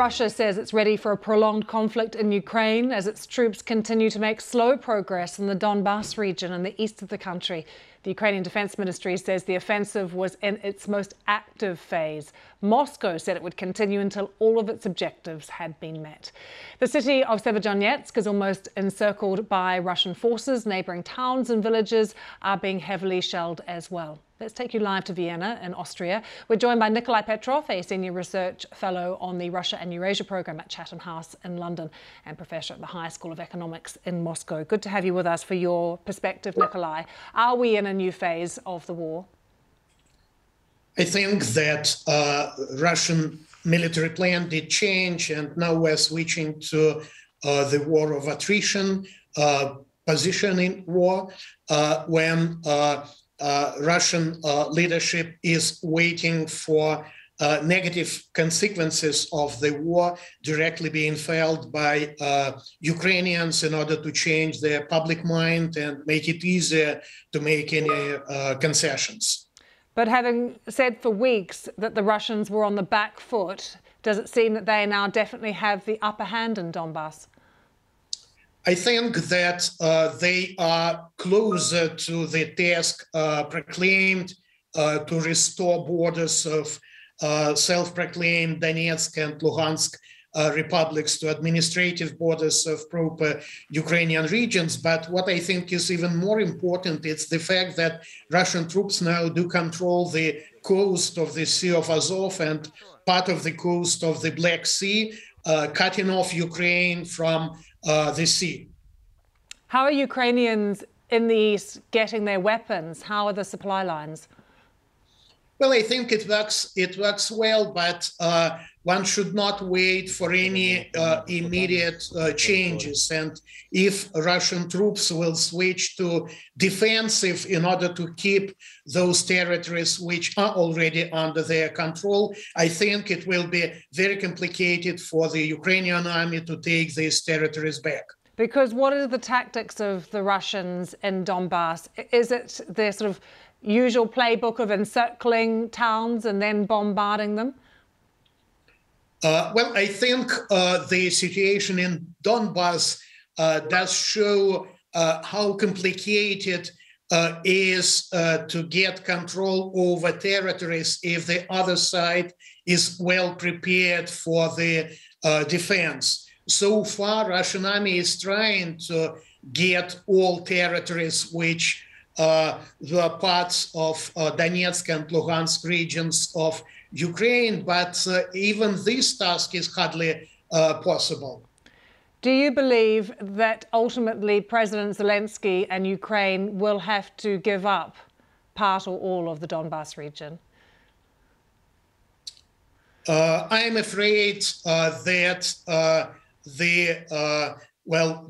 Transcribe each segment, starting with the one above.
Russia says it's ready for a prolonged conflict in Ukraine as its troops continue to make slow progress in the Donbass region in the east of the country. The Ukrainian Defense Ministry says the offensive was in its most active phase. Moscow said it would continue until all of its objectives had been met. The city of Severodonetsk is almost encircled by Russian forces. Neighbouring towns and villages are being heavily shelled as well. Let's take you live to Vienna in Austria. We're joined by Nikolai Petrov, a senior research fellow on the Russia and Eurasia programme at Chatham House in London and professor at the High School of Economics in Moscow. Good to have you with us for your perspective, Nikolai. Are we in a new phase of the war? I think that Russian military plan did change, and now we're switching to the war of attrition, position in war, when Russian leadership is waiting for negative consequences of the war directly being felt by Ukrainians in order to change their public mind and make it easier to make any concessions. But having said for weeks that the Russians were on the back foot, does it seem that they now definitely have the upper hand in Donbass? I think that they are closer to the task proclaimed to restore borders of self-proclaimed Donetsk and Luhansk republics to administrative borders of proper Ukrainian regions. But what I think is even more important is the fact that Russian troops now do control the coast of the Sea of Azov and part of the coast of the Black Sea, cutting off Ukraine from the sea. How are Ukrainians in the east getting their weapons? How are the supply lines? Well, I think it works well, but one should not wait for any immediate changes. And if Russian troops will switch to defensive in order to keep those territories which are already under their control, I think it will be very complicated for the Ukrainian army to take these territories back. Because what are the tactics of the Russians in Donbass? Is it their sort of usual playbook of encircling towns and then bombarding them? Well, I think the situation in Donbas does show how complicated is to get control over territories if the other side is well prepared for the defense. So far, Russian army is trying to get all territories which were parts of Donetsk and Luhansk regions of Ukraine, but even this task is hardly possible. Do you believe that ultimately President Zelensky and Ukraine will have to give up part or all of the Donbass region? I'm afraid that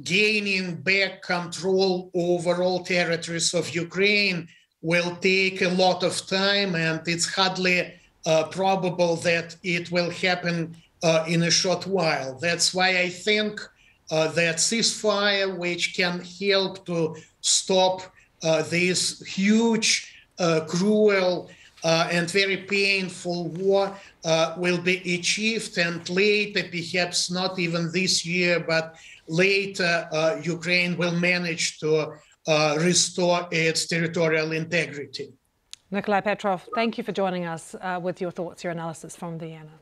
gaining back control over all territories of Ukraine will take a lot of time, and it's hardly probable that it will happen in a short while. That's why I think that ceasefire, which can help to stop this huge, cruel, and very painful war will be achieved, and later, perhaps not even this year, but later, Ukraine will manage to restore its territorial integrity. Nikolai Petrov, thank you for joining us with your thoughts, your analysis from Vienna.